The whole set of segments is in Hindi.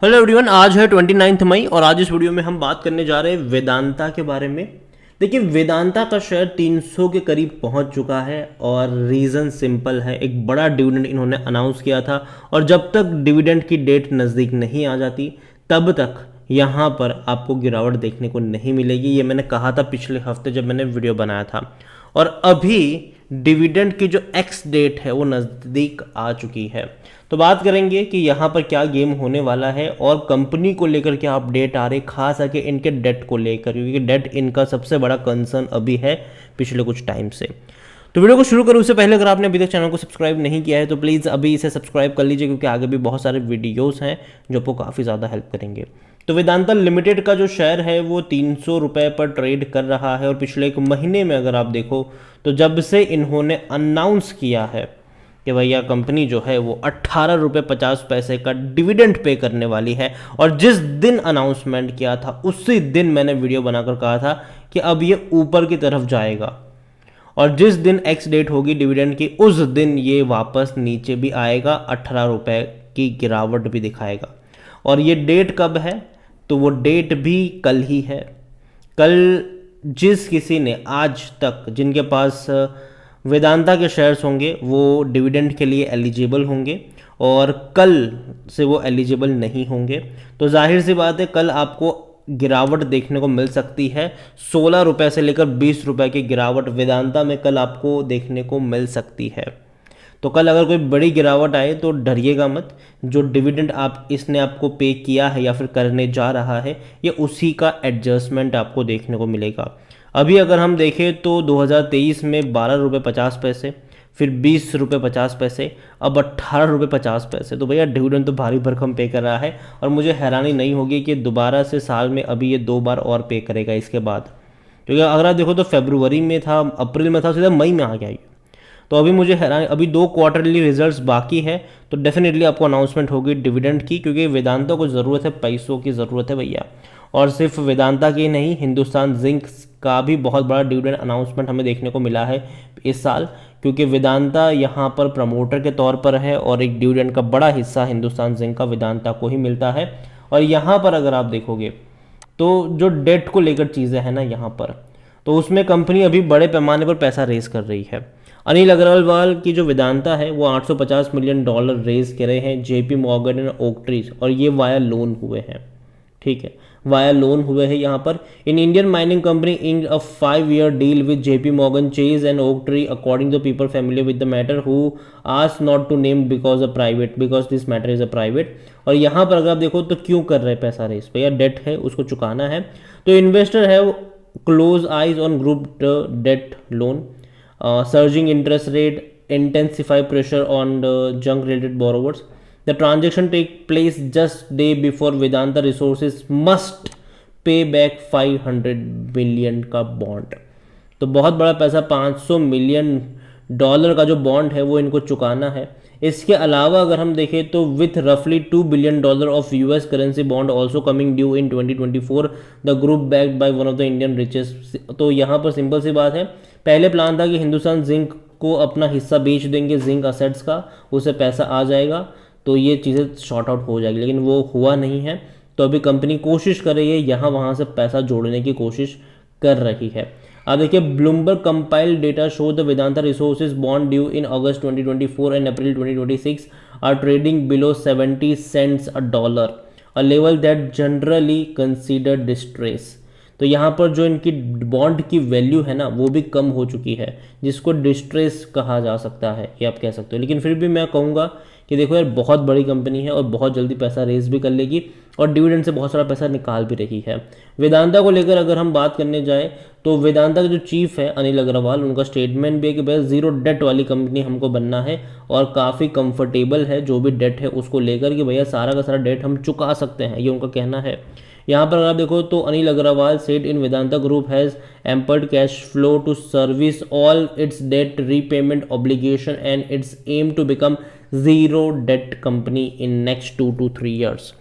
हेलो एवरीवन, आज है 29 मई और आज इस वीडियो में हम बात करने जा रहे हैं वेदांता के बारे में। देखिए, वेदांता का शेयर 300 के करीब पहुंच चुका है और रीज़न सिंपल है। एक बड़ा डिविडेंड इन्होंने अनाउंस किया था और जब तक डिविडेंड की डेट नज़दीक नहीं आ जाती तब तक यहाँ पर आपको गिरावट देखने को नहीं मिलेगी। ये मैंने कहा था पिछले हफ्ते जब मैंने वीडियो बनाया था। और अभी डिविडेंड की जो एक्स डेट है वो नज़दीक आ चुकी है। तो बात करेंगे कि यहाँ पर क्या गेम होने वाला है और कंपनी को लेकर क्या अपडेट आ रहे, खास करके इनके डेट को लेकर, क्योंकि डेट इनका सबसे बड़ा कंसर्न अभी है पिछले कुछ टाइम से। तो वीडियो को शुरू करूँ उससे पहले अगर आपने अभी तक चैनल को सब्सक्राइब नहीं किया है तो प्लीज़ अभी इसे सब्सक्राइब कर लीजिए, क्योंकि आगे भी बहुत सारे वीडियोज़ हैं जो आपको काफ़ी ज़्यादा हेल्प करेंगे। तो वेदांता लिमिटेड का जो शेयर है वो 300 रुपये पर ट्रेड कर रहा है और पिछले एक महीने में अगर आप देखो तो जब से इन्होंने अनाउंस किया है कि भैया कंपनी जो है वो 18 रुपये 50 पैसे का डिविडेंड पे करने वाली है, और जिस दिन अनाउंसमेंट किया था उसी दिन मैंने वीडियो बनाकर कहा था कि अब ये ऊपर की तरफ जाएगा और जिस दिन एक्स डेट होगी डिविडेंड की उस दिन ये वापस नीचे भी आएगा, 18 रुपये की गिरावट भी दिखाएगा। और ये डेट कब है? तो वो डेट भी कल ही है। कल जिस किसी ने आज तक जिनके पास वेदांता के शेयर्स होंगे वो डिविडेंड के लिए एलिजिबल होंगे और कल से वो एलिजिबल नहीं होंगे। तो जाहिर सी बात है कल आपको गिरावट देखने को मिल सकती है। 16 रुपये से लेकर 20 रुपये की गिरावट वेदांता में कल आपको देखने को मिल सकती है। तो कल अगर कोई बड़ी गिरावट आए तो डरिएगा मत। जो डिविडेंड इसने आपको पे किया है या फिर करने जा रहा है ये उसी का एडजस्टमेंट आपको देखने को मिलेगा। अभी अगर हम देखें तो 2023 में 12 रुपये 50 पैसे, फिर 20 रुपये 50 पैसे, अब 18 रुपये 50 पैसे। तो भैया डिविडेंड तो भारी भरकम पे कर रहा है और मुझे हैरानी नहीं होगी कि दोबारा से साल में अभी ये 2 बार और पे करेगा इसके बाद। क्योंकि अगर आप देखो तो फरवरी में था, अप्रैल में था, सीधा मई में आ गया। तो अभी मुझे हैरानी, अभी 2 क्वार्टरली रिजल्ट्स बाकी है तो डेफिनेटली आपको अनाउंसमेंट होगी डिविडेंड की, क्योंकि वेदांता को ज़रूरत है, पैसों की ज़रूरत है भैया। और सिर्फ वेदांता की नहीं, हिंदुस्तान जिंक का भी बहुत बड़ा डिविडेंड अनाउंसमेंट हमें देखने को मिला है इस साल, क्योंकि वेदांता यहाँ पर प्रमोटर के तौर पर है और एक डिविडेंड का बड़ा हिस्सा हिंदुस्तान जिंक का वेदांता को ही मिलता है। और यहाँ पर अगर आप देखोगे तो जो डेट को लेकर चीज़ें हैं ना यहाँ पर, तो उसमें कंपनी अभी बड़े पैमाने पर पैसा रेज कर रही है। अनिल अग्रवाल की जो वेदांता है वो $850 मिलियन रेज करे हैं JP मॉर्गन एंड ओकट्री, और ये वाया लोन हुए हैं। ठीक है, वाया लोन हुए हैं यहाँ पर। In Indian mining company in a 5-year deal with JP Morgan Chase and Oaktree according to people family with the matter who ask not to name because this matter is a private. और यहाँ पर अगर आप देखो तो क्यों कर रहे हैं पैसा रेस? भैया डेट है, उसको चुकाना है। तो इन्वेस्टर है close eyes on group debt loan, surging interest rate, intensify pressure on the junk-related borrowers. The transaction take place just day before Vedanta Resources must pay back $500 million का बॉन्ड। तो बहुत बड़ा पैसा, $500 मिलियन का जो बॉन्ड है वो इनको चुकाना है। इसके अलावा अगर हम देखें तो विथ रफली $2 billion of US currency bond also coming due in 2024 the group backed by one of the Indian richest. तो यहाँ पर सिंपल सी बात है, पहले प्लान था कि हिंदुस्तान जिंक को अपना हिस्सा बेच देंगे जिंक असेट्स का, उसे पैसा आ जाएगा तो ये चीज़ें शॉर्ट आउट हो जाएगी, लेकिन वो हुआ नहीं है। तो अभी कंपनी कोशिश कर रही है यहाँ वहाँ से पैसा जोड़ने की कोशिश कर रही है। अब देखिए, Bloomberg compiled data show the Vedanta resources bond due in August 2024 and April 2026 are trading below 70 cents a dollar, a level that generally considered distress. तो यहाँ पर जो इनकी बॉन्ड की वैल्यू है ना वो भी कम हो चुकी है, जिसको डिस्ट्रेस कहा जा सकता है, ये आप कह सकते हो। लेकिन फिर भी मैं कहूँगा कि देखो यार, बहुत बड़ी कंपनी है और बहुत जल्दी पैसा रेज भी कर लेगी और डिविडेंड से बहुत सारा पैसा निकाल भी रही है। वेदांता को लेकर अगर हम बात करने जाए तो वेदांता के जो चीफ है अनिल अग्रवाल, उनका स्टेटमेंट भी है कि भाई ज़ीरो डेट वाली कंपनी हमको बनना है और काफ़ी कंफर्टेबल है जो भी डेट है उसको लेकर कि भैया सारा का सारा डेट हम चुका सकते हैं, ये उनका कहना है। यहाँ पर अगर आप देखो तो Anil Agarwal said in Vedanta group has ample cash flow to service all its debt repayment obligation and its aim to become zero debt company in next 2 to 3 years।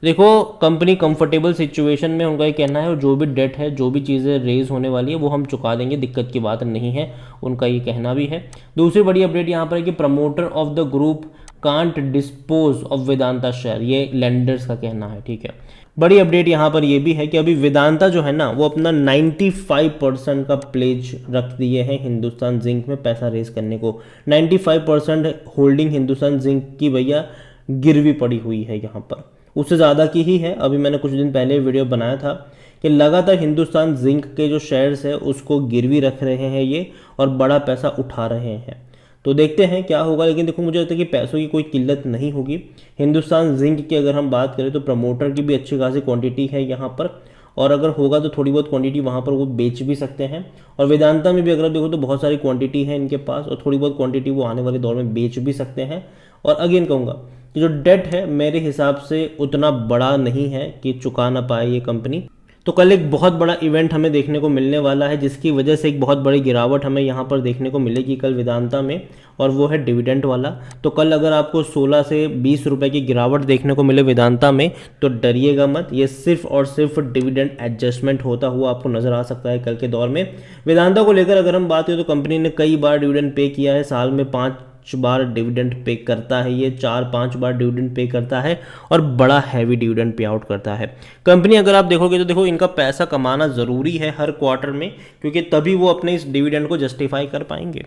देखो, कंपनी कंफर्टेबल सिचुएशन में, उनका ये कहना है, और जो भी डेट है, जो भी चीज़ें रेज होने वाली है वो हम चुका देंगे, दिक्कत की बात नहीं है, उनका ये कहना भी है। दूसरी बड़ी अपडेट यहाँ पर है कि promoter of the group can't dispose of Vedanta share, ये लेंडर्स का कहना है, ठीक है। बड़ी अपडेट यहाँ पर ये भी है कि अभी वेदांता जो है ना वो अपना 95% का प्लेज रख दिए हैं हिंदुस्तान जिंक में पैसा रेज करने को। 95% होल्डिंग हिंदुस्तान जिंक की भैया गिरवी पड़ी हुई है यहाँ पर, उससे ज़्यादा की ही है। अभी मैंने कुछ दिन पहले वीडियो बनाया था कि लगातार हिंदुस्तान जिंक के जो शेयर्स है उसको गिरवी रख रहे हैं ये और बड़ा पैसा उठा रहे हैं। तो देखते हैं क्या होगा, लेकिन देखो मुझे लगता है कि पैसों की कोई किल्लत नहीं होगी। हिंदुस्तान जिंक की अगर हम बात करें तो प्रमोटर की भी अच्छी खासी क्वांटिटी है यहाँ पर, और अगर होगा तो थोड़ी बहुत क्वांटिटी वहाँ पर वो बेच भी सकते हैं। और वेदांता में भी अगर देखो तो बहुत सारी क्वांटिटी है इनके पास और थोड़ी बहुत क्वांटिटी वो आने वाले दौर में बेच भी सकते हैं। और अगेन कहूँगा कि जो डेट है मेरे हिसाब से उतना बड़ा नहीं है कि चुका ना पाए ये कंपनी। तो कल एक बहुत बड़ा इवेंट हमें देखने को मिलने वाला है जिसकी वजह से एक बहुत बड़ी गिरावट हमें यहाँ पर देखने को मिलेगी कल वेदांता में, और वो है डिविडेंड वाला। तो कल अगर आपको 16 से 20 रुपए की गिरावट देखने को मिले वेदांता में तो डरिएगा मत, ये सिर्फ और सिर्फ डिविडेंड एडजस्टमेंट होता हुआ आपको नजर आ सकता है कल के दौर में। वेदांता को लेकर अगर हम बात करें तो कंपनी ने कई बार डिविडेंड पे किया है, साल में 5 बार डिविडेंड पे करता है, ये 4-5 बार डिविडेंड पे करता है और बड़ा हैवी डिविडेंड पे आउट करता है। कंपनी अगर आप देखोगे तो देखो इनका पैसा कमाना ज़रूरी है हर क्वार्टर में, क्योंकि तभी वो अपने इस डिविडेंड को जस्टिफाई कर पाएंगे।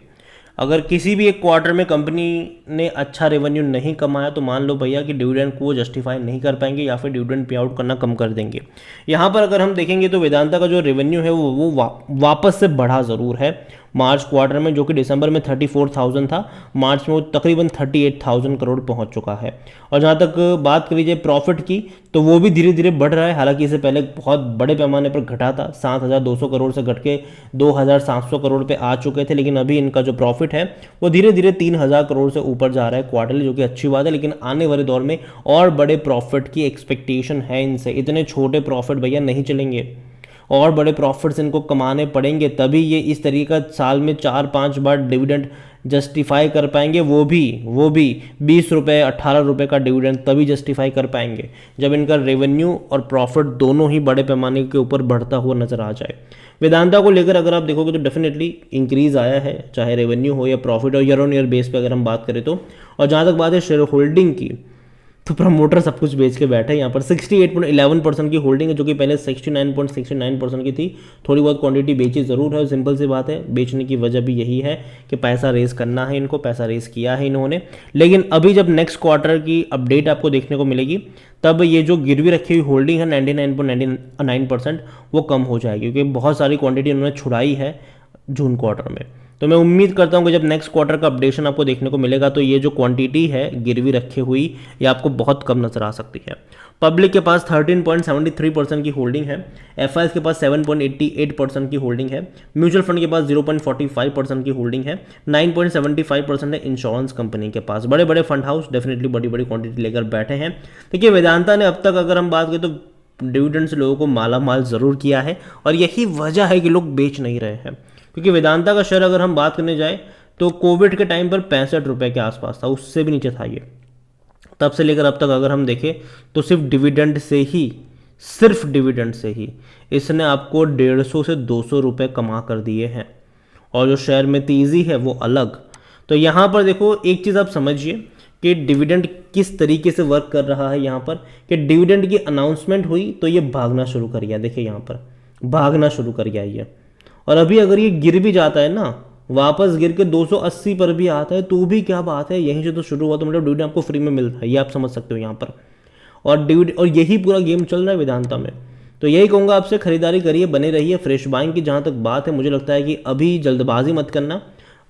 अगर किसी भी एक क्वार्टर में कंपनी ने अच्छा रेवेन्यू नहीं कमाया तो मान लो भैया कि डिविडेंड को वो जस्टिफाई नहीं कर पाएंगे या फिर डिविडेंड पे आउट करना कम कर देंगे। यहाँ पर अगर हम देखेंगे तो वेदांता का जो रेवेन्यू है वो वापस से बढ़ा ज़रूर है मार्च क्वार्टर में, जो कि दिसंबर में 34,000 था, मार्च में वो तकरीबन 38,000 करोड़ पहुंच चुका है। और जहाँ तक बात करी जाए प्रॉफिट की तो वो भी धीरे धीरे बढ़ रहा है, हालांकि इससे पहले बहुत बड़े पैमाने पर घटा था, 7,200 करोड़ से घट के 2,700 करोड़ पे आ चुके थे, लेकिन अभी इनका जो प्रॉफिट है वो धीरे धीरे 3,000 करोड़ से ऊपर जा रहा है क्वार्टरली, जो कि अच्छी बात है। लेकिन आने वाले दौर में और बड़े प्रॉफिट की एक्सपेक्टेशन है इनसे, इतने छोटे प्रॉफिट भैया नहीं चलेंगे, और बड़े प्रॉफिट्स इनको कमाने पड़ेंगे तभी ये इस तरीके का साल में 4-5 बार डिविडेंड जस्टिफाई कर पाएंगे, वो भी 20 रुपये 18 रुपये का डिविडेंड तभी जस्टिफाई कर पाएंगे जब इनका रेवेन्यू और प्रॉफिट दोनों ही बड़े पैमाने के ऊपर बढ़ता हुआ नजर आ जाए। वेदांता को लेकर अगर आप देखोगे तो डेफिनेटली इंक्रीज आया है, चाहे रेवेन्यू हो या प्रॉफिट हो, ईयर ऑन ईयर बेस पे अगर हम बात करें तो। और जहाँ तक बात है शेयर होल्डिंग की तो प्रमोटर सब कुछ बेच के बैठे हैं यहाँ पर। 68.11% की होल्डिंग है, जो कि पहले 69.69% की थी। थोड़ी बहुत क्वांटिटी बेची ज़रूर है, सिंपल सी बात है, बेचने की वजह भी यही है कि पैसा रेज करना है इनको, पैसा रेज किया है इन्होंने। लेकिन अभी जब नेक्स्ट क्वार्टर की अपडेट आपको देखने को मिलेगी तब ये जो गिरवी रखी हुई होल्डिंग है 99.99% वो कम हो जाएगी, क्योंकि बहुत सारी क्वांटिटी उन्होंने छुड़ाई है जून क्वार्टर में। तो मैं उम्मीद करता हूँ कि जब नेक्स्ट क्वार्टर का अपडेशन आपको देखने को मिलेगा तो ये जो क्वांटिटी है गिरवी रखी हुई ये आपको बहुत कम नजर आ सकती है। पब्लिक के पास 13.73% की होल्डिंग है, एफआईएस के पास 7.88% की होल्डिंग है, म्यूचुअल फंड के पास 0.45% की होल्डिंग है, 9.75% है इंश्योरेंस कंपनी के पास। बड़े बड़े फंड हाउस डेफिनेटली बड़ी बड़ी क्वांटिटी लेकर बैठे हैं। देखिए वेदांता ने अब तक अगर हम बात करें तो डिविडेंड से लोगों को माला माल ज़रूर किया है, और यही वजह है कि लोग बेच नहीं रहे हैं। क्योंकि वेदांता का शेयर अगर हम बात करने जाए तो कोविड के टाइम पर 65 रुपये के आसपास था, उससे भी नीचे था ये। तब से लेकर अब तक अगर हम देखें तो सिर्फ डिविडेंड से ही इसने आपको 150 से 200 रुपये कमा कर दिए हैं, और जो शेयर में तेज़ी है वो अलग। तो यहाँ पर देखो एक चीज़ आप समझिए कि डिविडेंड किस तरीके से वर्क कर रहा है यहाँ पर, कि डिविडेंड की अनाउंसमेंट हुई तो ये भागना शुरू कर गया। देखिए यहाँ पर भागना शुरू कर गया ये, और अभी अगर ये गिर भी जाता है ना, वापस गिर के 280 पर भी आता है तो भी क्या बात है, यहीं से तो शुरू हुआ, तो मतलब डिविडेंड आपको फ्री में मिल रहा है, ये आप समझ सकते हो यहाँ पर। और यही पूरा गेम चल रहा है वेदांता में। तो यही कहूँगा आपसे, खरीदारी करिए, बने रहिए फ्रेश बाइंग की। जहाँ तक बात है मुझे लगता है कि अभी जल्दबाजी मत करना,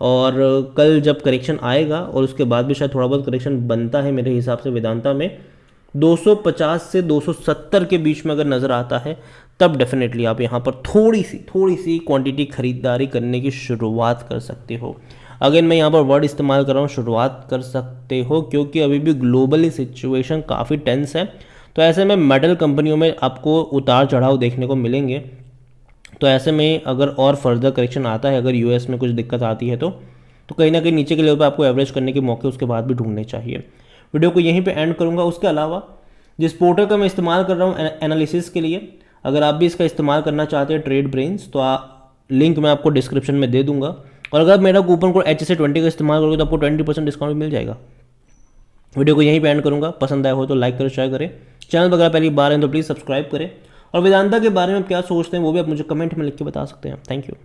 और कल जब करेक्शन आएगा और उसके बाद भी शायद थोड़ा बहुत करेक्शन बनता है मेरे हिसाब से वेदांता में, 250 से 270 के बीच में अगर नज़र आता है तब डेफिनेटली आप यहाँ पर थोड़ी सी क्वांटिटी खरीदारी करने की शुरुआत कर सकते हो। अगेन मैं यहाँ पर वर्ड इस्तेमाल कर रहा हूँ शुरुआत कर सकते हो, क्योंकि अभी भी ग्लोबली सिचुएशन काफ़ी टेंस है। तो ऐसे में मेटल कंपनियों में आपको उतार चढ़ाव देखने को मिलेंगे। तो ऐसे में अगर और फर्दर करेक्शन आता है, अगर यूएस में कुछ दिक्कत आती है तो कहीं ना कहीं नीचे के लेवल पर आपको एवरेज करने के मौके उसके बाद भी ढूंढने चाहिए। वीडियो को यहीं पे एंड करूंगा। उसके अलावा जिस पोर्टल का मैं इस्तेमाल कर रहा हूँ एनालिसिस के लिए, अगर आप भी इसका इस्तेमाल करना चाहते हैं ट्रेड ब्रेन्स, तो लिंक मैं आपको डिस्क्रिप्शन में दे दूंगा। और अगर आप मेरा कूपन कोड HSA20 का इस्तेमाल करोगे तो आपको 20% डिस्काउंट मिल जाएगा। वीडियो को यहीं पे एंड करूँगा। पसंद आया हो तो लाइक करें, शेयर करें। चैनल पर अगर पहली बार हैं तो प्लीज़ सब्सक्राइब करें, और वेदांता के बारे में आप क्या सोचते हैं वो भी आप मुझे कमेंट में लिख के बता सकते हैं। Thank you.